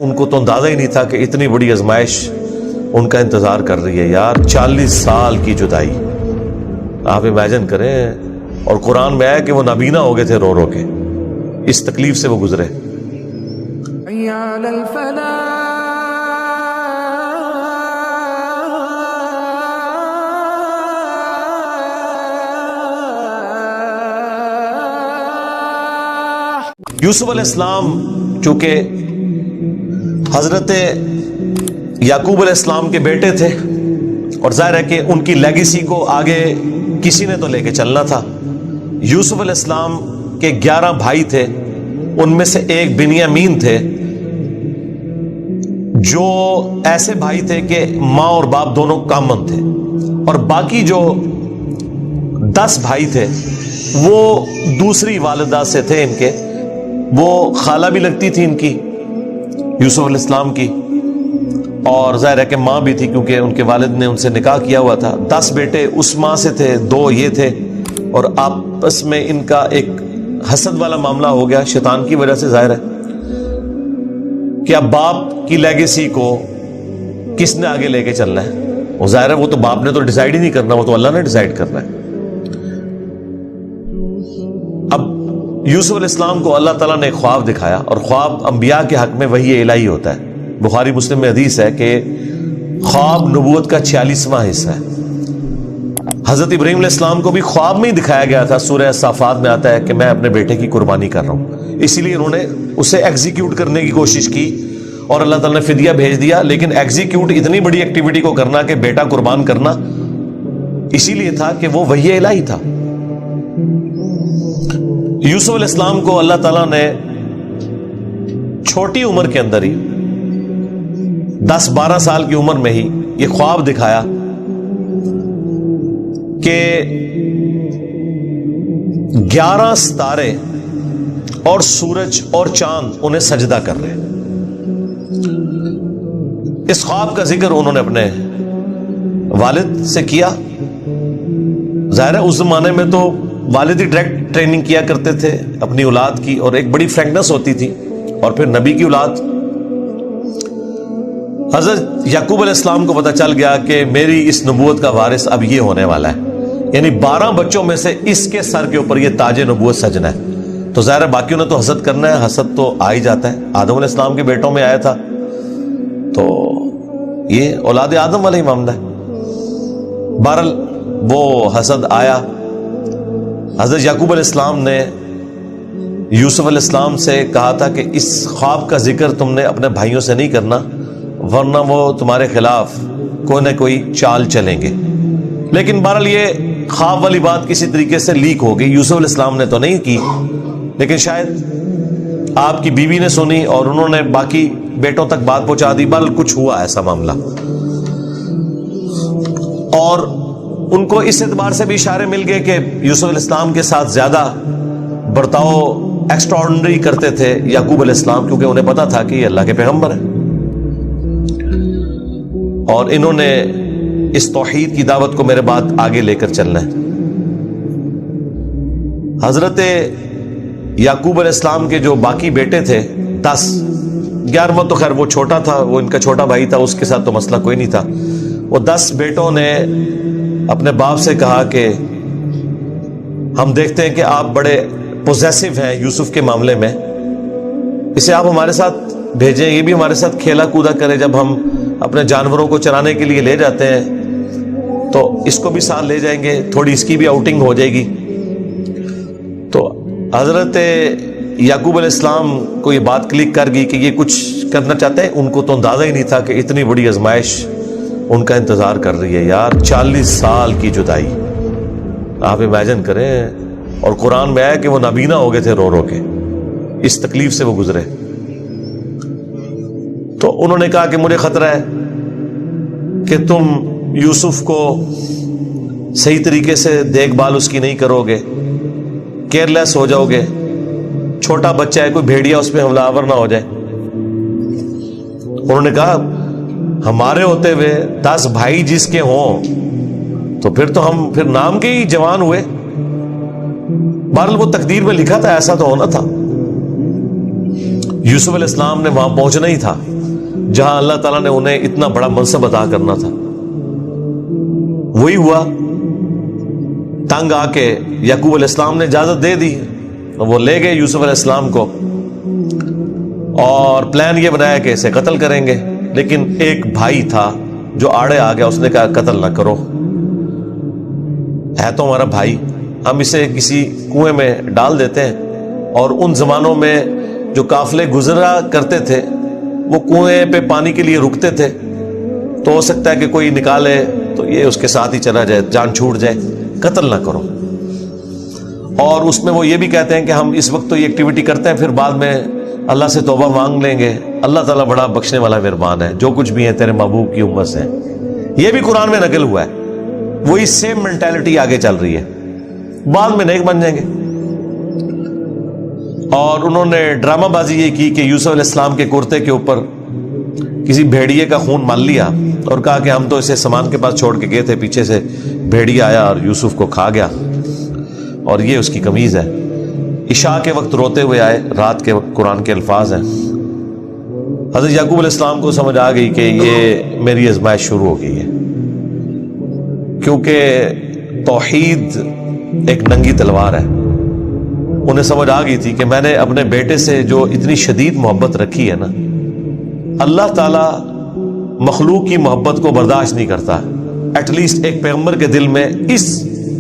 ان کو تو اندازہ ہی نہیں تھا کہ اتنی بڑی آزمائش ان کا انتظار کر رہی ہے یار. 40 سال کی جدائی آپ امیجن کریں. اور قرآن میں آیا کہ وہ نابینا ہو گئے تھے رو رو کے. اس تکلیف سے وہ گزرے. یوسف علیہ السلام چونکہ حضرت یعقوب علیہ السلام کے بیٹے تھے اور ظاہر ہے کہ ان کی لیگیسی کو آگے کسی نے تو لے کے چلنا تھا. یوسف علیہ السلام کے 11 بھائی تھے. ان میں سے ایک بنیامین تھے جو ایسے بھائی تھے کہ ماں اور باپ دونوں کامن تھے. اور باقی جو 10 بھائی تھے وہ دوسری والدہ سے تھے ان کے. وہ خالہ بھی لگتی تھی ان کی یوسف علیہ السلام کی, اور ظاہر ہے کہ ماں بھی تھی کیونکہ ان کے والد نے ان سے نکاح کیا ہوا تھا. 10 بیٹے اس ماں سے تھے, 2 یہ تھے, اور آپس میں ان کا ایک حسد والا معاملہ ہو گیا شیطان کی وجہ سے. ظاہر ہے کہ اب باپ کی لیگیسی کو کس نے آگے لے کے چلنا ہے. وہ ظاہر ہے وہ تو باپ نے تو ڈیسائیڈ ہی نہیں کرنا, وہ تو اللہ نے ڈیسائیڈ کرنا ہے. اب یوسف علیہ السلام کو اللہ تعالیٰ نے ایک خواب دکھایا, اور خواب انبیاء کے حق میں وحی الہی ہوتا ہے. بخاری مسلم میں حدیث ہے کہ خواب نبوت کا 46واں حصہ ہے. حضرت ابراہیم علیہ السلام کو بھی خواب میں ہی دکھایا گیا تھا. سورہ صافات میں آتا ہے کہ میں اپنے بیٹے کی قربانی کر رہا ہوں, اسی لیے انہوں نے اسے ایگزیکیوٹ کرنے کی کوشش کی اور اللہ تعالیٰ نے فدیہ بھیج دیا. لیکن ایگزیکیوٹ اتنی بڑی ایکٹیویٹی کو کرنا کہ بیٹا قربان کرنا, اسی لیے تھا کہ وہ وحی الہی تھا. یوسف علیہ السلام کو اللہ تعالیٰ نے چھوٹی عمر کے اندر ہی 10-12 سال کی عمر میں ہی یہ خواب دکھایا کہ 11 ستارے اور سورج اور چاند انہیں سجدہ کر رہے ہیں. اس خواب کا ذکر انہوں نے اپنے والد سے کیا. ظاہر ہے اس زمانے میں تو والد ہی ڈائریکٹ ٹریننگ کیا کرتے تھے اپنی اولاد کی, اور ایک بڑی فرینکنس ہوتی تھی. اور پھر نبی کی اولاد حضرت یعقوب علیہ السلام کو پتہ چل گیا کہ میری اس نبوت کا وارث اب یہ ہونے والا ہے, یعنی 12 بچوں میں سے اس کے سر کے اوپر یہ تاج نبوت سجنا ہے. تو ظاہر ہے باقیوں نے تو حسد کرنا ہے, حسد تو آ ہی جاتا ہے. آدم علیہ السلام کے بیٹوں میں آیا تھا, تو یہ اولاد آدم والا ہی معاملہ ہے. بہرحال وہ حسد آیا. حضرت یعقوب علیہ السلام نے یوسف علیہ السلام سے کہا تھا کہ اس خواب کا ذکر تم نے اپنے بھائیوں سے نہیں کرنا, ورنہ وہ تمہارے خلاف کوئی نہ کوئی چال چلیں گے. لیکن بہرحال یہ خواب والی بات کسی طریقے سے لیک ہو گئی. یوسف علیہ السلام نے تو نہیں کی, لیکن شاید آپ کی بیوی نے سنی اور انہوں نے باقی بیٹوں تک بات پہنچا دی. بہرحال کچھ ہوا ایسا معاملہ, اور ان کو اس اعتبار سے بھی اشارے مل گئے کہ یوسف علیہ السلام کے ساتھ زیادہ برتاؤ ایکسٹرا آرڈنری کرتے تھے یعقوب علیہ السلام, کیونکہ انہیں پتا تھا کہ یہ اللہ کے پیغمبر ہیں اور انہوں نے اس توحید کی دعوت کو میرے بعد آگے لے کر چلنا ہے. حضرت یعقوب علیہ السلام کے جو باقی بیٹے تھے 10, 11واں تو خیر وہ چھوٹا تھا, وہ ان کا چھوٹا بھائی تھا, اس کے ساتھ تو مسئلہ کوئی نہیں تھا. وہ 10 بیٹوں نے اپنے باپ سے کہا کہ ہم دیکھتے ہیں کہ آپ بڑے پوزیسو ہیں یوسف کے معاملے میں, اسے آپ ہمارے ساتھ بھیجیں, یہ بھی ہمارے ساتھ کھیلا کودا کرے. جب ہم اپنے جانوروں کو چرانے کے لیے لے جاتے ہیں تو اس کو بھی ساتھ لے جائیں گے, تھوڑی اس کی بھی آؤٹنگ ہو جائے گی. تو حضرت یعقوب علیہ السلام کو یہ بات کلک کر گئی کہ یہ کچھ کرنا چاہتے ہیں. ان کو تو اندازہ ہی نہیں تھا کہ اتنی بڑی آزمائش ان کا انتظار کر رہی ہے یار. 40 سال کی جدائی آپ امیجن کریں. اور قرآن میں آیا کہ وہ نابینا ہو گئے تھے رو رو کے. اس تکلیف سے وہ گزرے. تو انہوں نے کہا کہ مجھے خطرہ ہے کہ تم یوسف کو صحیح طریقے سے دیکھ بھال اس کی نہیں کرو گے, کیئرلیس ہو جاؤ گے. چھوٹا بچہ ہے, کوئی بھیڑیا اس پہ حملہ آور نہ ہو جائے. انہوں نے کہا ہمارے ہوتے ہوئے 10 بھائی جس کے ہوں تو پھر تو ہم پھر نام کے ہی جوان ہوئے. بہرحال وہ تقدیر میں لکھا تھا, ایسا تو ہونا تھا. یوسف علیہ السلام نے وہاں پہنچنا ہی تھا جہاں اللہ تعالیٰ نے انہیں اتنا بڑا منصب عطا کرنا تھا. وہی ہوا. تنگ آ کے یعقوب علیہ السلام نے اجازت دے دی, وہ لے گئے یوسف علیہ السلام کو اور پلان یہ بنایا کہ اسے قتل کریں گے. لیکن ایک بھائی تھا جو آڑے آ گیا, اس نے کہا قتل نہ کرو, ہے تو ہمارا بھائی, ہم اسے کسی کنویں میں ڈال دیتے ہیں. اور ان زمانوں میں جو قافلے گزرا کرتے تھے وہ کنویں پہ پانی کے لیے رکتے تھے, تو ہو سکتا ہے کہ کوئی نکالے تو یہ اس کے ساتھ ہی چلا جائے, جان چھوٹ جائے, قتل نہ کرو. اور اس میں وہ یہ بھی کہتے ہیں کہ ہم اس وقت تو یہ ایکٹیویٹی کرتے ہیں, پھر بعد میں اللہ سے توبہ مانگ لیں گے, اللہ تعالیٰ بڑا بخشنے والا مہربان ہے, جو کچھ بھی ہے تیرے محبوب کی امت سے. یہ بھی قرآن میں نقل ہوا ہے. وہی سیم مینٹالٹی آگے چل رہی ہے, بعد میں نیک بن جائیں گے. اور انہوں نے ڈرامہ بازی یہ کی کہ یوسف علیہ السلام کے کرتے کے اوپر کسی بھیڑیے کا خون مال لیا اور کہا کہ ہم تو اسے سامان کے پاس چھوڑ کے گئے تھے, پیچھے سے بھیڑیا آیا اور یوسف کو کھا گیا, اور یہ اس کی قمیض ہے. عشاء کے وقت روتے ہوئے آئے, رات کے وقت قرآن کے الفاظ ہیں. حضرت یعقوب علیہ السلام کو سمجھ آ گئی کہ یہ میری آزمائش شروع ہو گئی ہے, کیونکہ توحید ایک ننگی تلوار ہے. انہیں سمجھ آ گئی تھی کہ میں نے اپنے بیٹے سے جو اتنی شدید محبت رکھی ہے نا, اللہ تعالیٰ مخلوق کی محبت کو برداشت نہیں کرتا, ایٹ لیسٹ ایک پیغمبر کے دل میں اس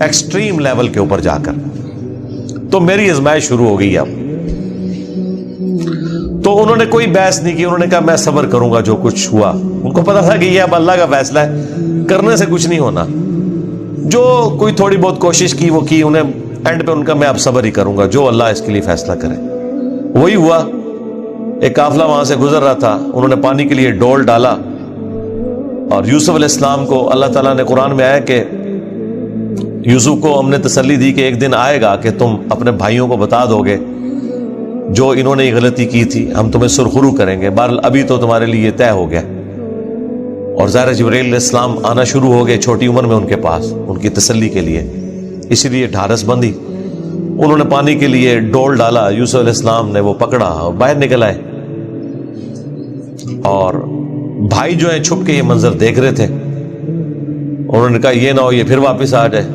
ایکسٹریم لیول کے اوپر جا کر. تو میری آزمائش شروع ہو گئی اب. تو انہوں نے کوئی بحث نہیں کی, انہوں نے کہا میں صبر کروں گا جو کچھ ہوا. ان کو پتا تھا کہ یہ اب اللہ کا فیصلہ ہے, کرنے سے کچھ نہیں ہونا. جو کوئی تھوڑی بہت کوشش کی وہ کی, انہیں اینڈ پہ ان کا میں اب صبر ہی کروں گا, جو اللہ اس کے لیے فیصلہ کرے. وہی ہوا. ایک قافلہ وہاں سے گزر رہا تھا, انہوں نے پانی کے لیے ڈول ڈالا اور یوسف علیہ السلام کو اللہ تعالیٰ نے قرآن میں آیا کہ یوسف کو ہم نے تسلی دی کہ ایک دن آئے گا کہ تم اپنے بھائیوں کو بتا دو گے جو انہوں نے یہ غلطی کی تھی, ہم تمہیں سرخرو کریں گے. بہرحال ابھی تو تمہارے لیے یہ طے ہو گیا. اور ظاہر جبرائیل علیہ السلام آنا شروع ہو گئے چھوٹی عمر میں ان کے پاس, ان کی تسلی کے لیے. اسی لیے ڈھارس بندی. انہوں نے پانی کے لیے ڈول ڈالا, یوسف علیہ السلام نے وہ پکڑا اور باہر نکل آئے. اور بھائی جو ہیں چھپ کے یہ منظر دیکھ رہے تھے. انہوں نے کہا یہ نہ ہو یہ پھر واپس آ جائے.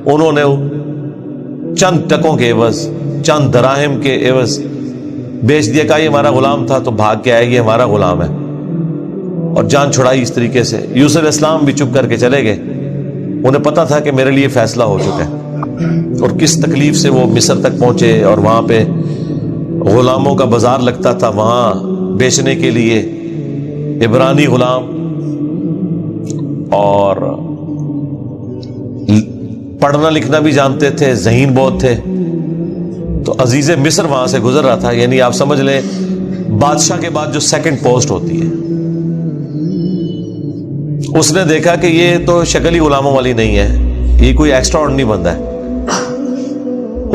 انہوں نے چند ٹکوں کے عوض, چند دراہم کے عوض بیچ دیا. کہا یہ ہمارا غلام تھا, تو بھاگ کے آئے, یہ ہمارا غلام ہے, اور جان چھڑائی اس طریقے سے. یوسف علیہ السلام بھی چپ کر کے چلے گئے. انہیں پتا تھا کہ میرے لیے فیصلہ ہو چکا ہے. اور کس تکلیف سے وہ مصر تک پہنچے, اور وہاں پہ غلاموں کا بازار لگتا تھا, وہاں بیچنے کے لیے عبرانی غلام اور پڑھنا لکھنا بھی جانتے تھے, ذہین بہت تھے. تو عزیز مصر وہاں سے گزر رہا تھا, یعنی آپ سمجھ لیں بادشاہ کے بعد جو سیکنڈ پوسٹ ہوتی ہے. اس نے دیکھا کہ یہ تو شکل ہی غلاموں والی نہیں ہے, یہ کوئی ایکسٹرا آرڈنری بندہ ہے.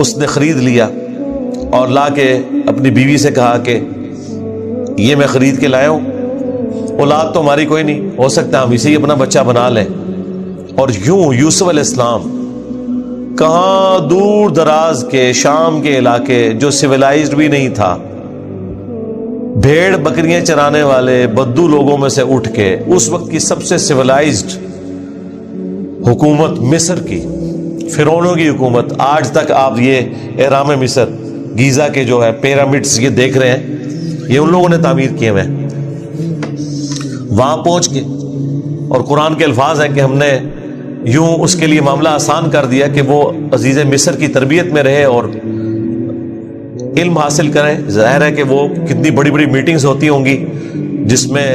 اس نے خرید لیا اور لا کے اپنی بیوی سے کہا کہ یہ میں خرید کے لایا ہوں, اولاد تو ہماری کوئی نہیں, ہو سکتا ہے ہم اسے ہی اپنا بچہ بنا لیں. اور یوں یوسف علیہ السلام کہاں دور دراز کے شام کے علاقے جو سویلائزڈ بھی نہیں تھا, بھیڑ بکریاں چرانے والے بدو لوگوں میں سے اٹھ کے اس وقت کی سب سے سویلائزڈ حکومت مصر کی, فرعونوں کی حکومت. آج تک آپ یہ اہرام مصر گیزا کے جو ہے پیرامڈز یہ دیکھ رہے ہیں, یہ ان لوگوں نے تعمیر کیے ہوئے ہیں. وہاں پہنچ کے, اور قرآن کے الفاظ ہیں کہ ہم نے یوں اس کے لیے معاملہ آسان کر دیا کہ وہ عزیز مصر کی تربیت میں رہے اور علم حاصل کریں. ظاہر ہے کہ وہ کتنی بڑی بڑی میٹنگز ہوتی ہوں گی جس میں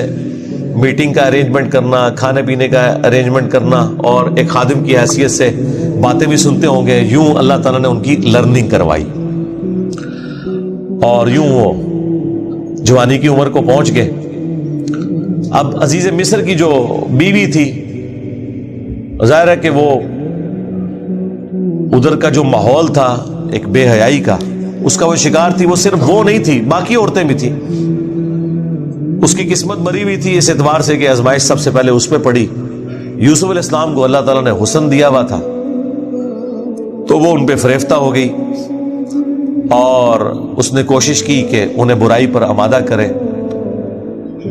میٹنگ کا ارینجمنٹ کرنا, کھانے پینے کا ارینجمنٹ کرنا, اور ایک خادم کی حیثیت سے باتیں بھی سنتے ہوں گے. یوں اللہ تعالیٰ نے ان کی لرننگ کروائی, اور یوں وہ جوانی کی عمر کو پہنچ گئے. اب عزیز مصر کی جو بیوی تھی, ظاہر ہے کہ وہ ادھر کا جو ماحول تھا ایک بے حیائی کا, اس کا وہ شکار تھی. وہ صرف وہ نہیں تھی, باقی عورتیں بھی تھیں. اس کی قسمت مری ہوئی تھی اس اعتبار سے کہ آزمائش سب سے پہلے اس پہ پڑی. یوسف علیہ السلام کو اللہ تعالیٰ نے حسن دیا ہوا تھا, تو وہ ان پہ فریفتہ ہو گئی. اور اس نے کوشش کی کہ انہیں برائی پر آمادہ کرے.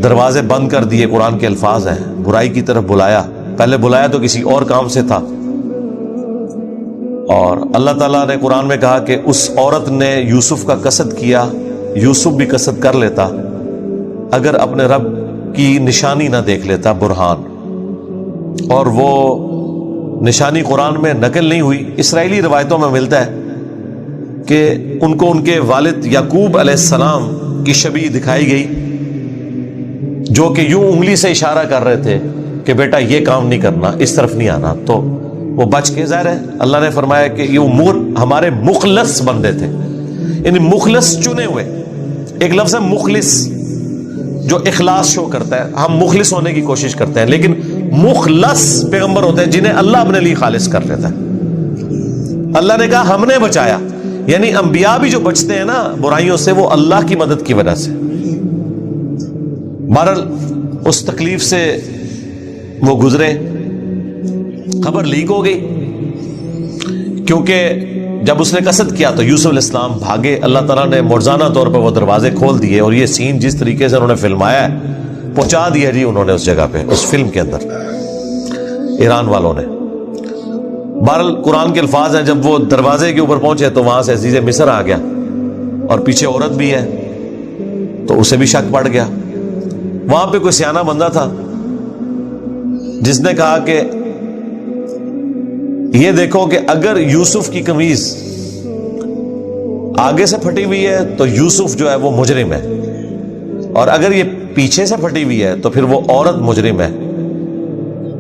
دروازے بند کر دیے، قرآن کے الفاظ ہیں، برائی کی طرف بلایا. پہلے بلایا تو کسی اور کام سے تھا، اور اللہ تعالیٰ نے قرآن میں کہا کہ اس عورت نے یوسف کا قصد کیا، یوسف بھی قصد کر لیتا اگر اپنے رب کی نشانی نہ دیکھ لیتا، برہان. اور وہ نشانی قرآن میں نقل نہیں ہوئی. اسرائیلی روایتوں میں ملتا ہے کہ ان کو ان کے والد یعقوب علیہ السلام کی شبیہ دکھائی گئی، جو کہ یوں انگلی سے اشارہ کر رہے تھے کہ بیٹا یہ کام نہیں کرنا، اس طرف نہیں آنا. تو وہ بچ کے، ظاہر ہے اللہ نے فرمایا کہ یہ ہمارے مخلص بندے تھے، یعنی مخلص چنے ہوئے. ایک لفظ ہے مخلص جو اخلاص شو کرتا ہے. ہم مخلص ہونے کی کوشش کرتے ہیں، لیکن مخلص پیغمبر ہوتے ہیں جنہیں اللہ اپنے لیے خالص کر لیتا ہے. اللہ نے کہا ہم نے بچایا، یعنی انبیاء بھی جو بچتے ہیں نا برائیوں سے، وہ اللہ کی مدد کی وجہ سے. بہرحال اس تکلیف سے وہ گزرے. خبر لیک ہو گئی، کیونکہ جب اس نے قصد کیا تو یوسف علیہ السلام بھاگے. اللہ تعالیٰ نے مرزانہ طور پر وہ دروازے کھول دیے، اور یہ سین جس طریقے سے انہوں نے فلمایا ہے پہنچا دیا جی انہوں نے اس جگہ پہ، اس فلم کے اندر ایران والوں نے. بہرحال قرآن کے الفاظ ہیں، جب وہ دروازے کے اوپر پہنچے تو وہاں سے عزیز مصر آ گیا، اور پیچھے عورت بھی ہے تو اسے بھی شک پڑ گیا. وہاں پہ کوئی سیانہ بندہ تھا جس نے کہا کہ یہ دیکھو کہ اگر یوسف کی قمیض آگے سے پھٹی ہوئی ہے تو یوسف جو ہے وہ مجرم ہے، اور اگر یہ پیچھے سے پھٹی ہوئی ہے تو پھر وہ عورت مجرم ہے.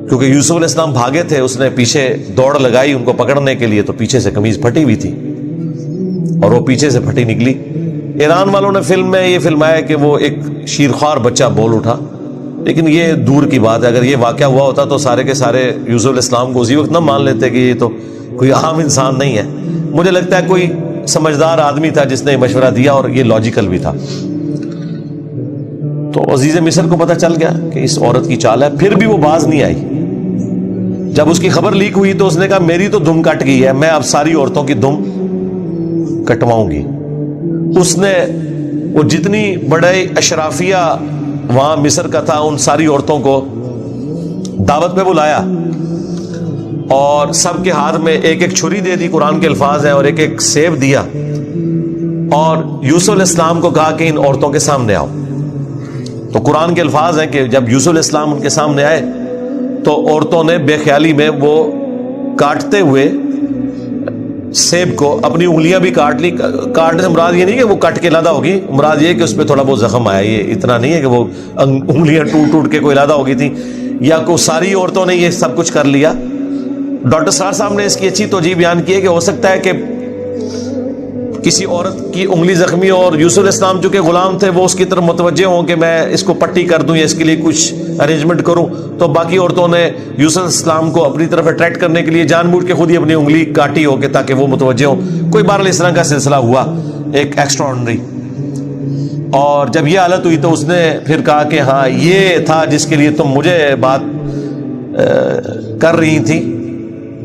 کیونکہ یوسف علیہ السلام بھاگے تھے، اس نے پیچھے دوڑ لگائی ان کو پکڑنے کے لیے، تو پیچھے سے قمیض پھٹی ہوئی تھی اور وہ پیچھے سے پھٹی نکلی. ایران والوں نے فلم میں یہ فلمایا کہ وہ ایک شیرخوار بچہ بول اٹھا، لیکن یہ دور کی بات ہے. اگر یہ واقعہ ہوا ہوتا تو سارے کے سارے یوسف علیہ السلام کو اسی وقت نہ مان لیتے کہ یہ تو کوئی عام انسان نہیں ہے. مجھے لگتا ہے کوئی سمجھدار آدمی تھا جس نے مشورہ دیا، اور یہ لاجیکل بھی تھا. تو عزیز مصر کو پتہ چل گیا کہ اس عورت کی چال ہے، پھر بھی وہ باز نہیں آئی. جب اس کی خبر لیک ہوئی تو اس نے کہا میری تو دم کٹ گئی ہے، میں اب ساری عورتوں کی دم کٹواؤں گی. اس نے وہ جتنی بڑے اشرافیہ وہاں مصر کا تھا ان ساری عورتوں کو دعوت پہ بلایا، اور سب کے ہاتھ میں ایک ایک چھری دے دی، قرآن کے الفاظ ہیں، اور ایک ایک سیب دیا، اور یوسف علیہ السلام کو کہا کہ ان عورتوں کے سامنے آؤ. تو قرآن کے الفاظ ہیں کہ جب یوسف علیہ السلام ان کے سامنے آئے تو عورتوں نے بے خیالی میں وہ کاٹتے ہوئے سیب کو اپنی انگلیاں بھی کاٹ لی. کاٹنے سے مراد یہ نہیں کہ وہ کٹ کے علیحدہ ہوگی، مراد یہ کہ اس پہ تھوڑا بہت زخم آیا. یہ اتنا نہیں ہے کہ وہ انگلیاں ٹوٹ ٹوٹ کے کوئی علیحدہ ہو گئی تھی، یا کو ساری عورتوں نے یہ سب کچھ کر لیا. ڈاکٹر سار صاحب نے اس کی اچھی توجہ بیان کی ہے کہ ہو سکتا ہے کہ کسی عورت کی انگلی زخمی اور یوسف علیہ السلام چونکہ غلام تھے وہ اس کی طرف متوجہ ہوں کہ میں اس کو پٹی کر دوں یا اس کے لیے کچھ ارینجمنٹ کروں، تو باقی عورتوں نے یوسف علیہ السلام کو اپنی طرف اٹریکٹ کرنے کے لیے جان بوجھ کے خود ہی اپنی انگلی کاٹی ہو کہ تاکہ وہ متوجہ ہوں. کوئی بہرحال اس طرح کا سلسلہ ہوا ایک ایکسٹرا آرڈنری. اور جب یہ حالت ہوئی تو اس نے پھر کہا کہ ہاں یہ تھا جس کے لیے تم مجھے بات کر رہی تھی،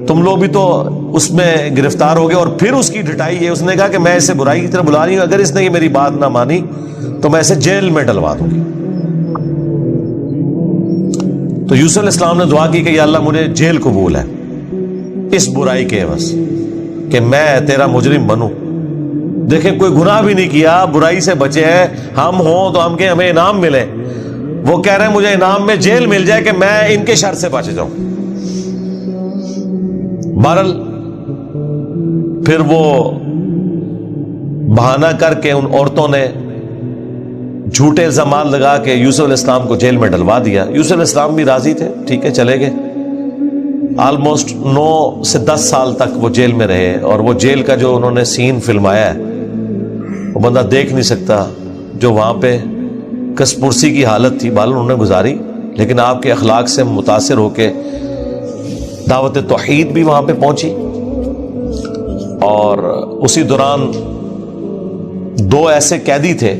تم لوگ بھی تو اس میں گرفتار ہو گئے. اور پھر اس کی ڈٹائی یہ، اس نے کہا کہ میں اسے برائی کی طرف بلا رہی ہوں، اگر اس نے یہ میری بات نہ مانی تو میں اسے جیل میں ڈلوا دوں گی. تو یوسف علیہ السلام نے دعا کی کہ یا اللہ مجھے جیل قبول ہے اس برائی کے عوض کہ میں تیرا مجرم بنوں. دیکھیں کوئی گناہ بھی نہیں کیا، برائی سے بچے ہیں. ہم ہوں تو ہم کہ ہمیں انعام ملے، وہ کہہ رہے ہیں مجھے انعام میں جیل مل جائے کہ میں ان کے شر سے بچ جاؤں. بہرحال پھر وہ بہانہ کر کے ان عورتوں نے جھوٹے الزامات لگا کے یوسف علیہ السلام کو جیل میں ڈلوا دیا. یوسف علیہ السلام بھی راضی تھے، ٹھیک ہے چلے گئے. آلموسٹ 9 سے 10 سال تک وہ جیل میں رہے، اور وہ جیل کا جو انہوں نے سین فلمایا ہے وہ بندہ دیکھ نہیں سکتا. جو وہاں پہ کس پرسی کی حالت تھی بال انہوں نے گزاری، لیکن آپ کے اخلاق سے متاثر ہو کے دعوت توحید بھی وہاں پہ پہنچی. اور اسی دوران 2 ایسے قیدی تھے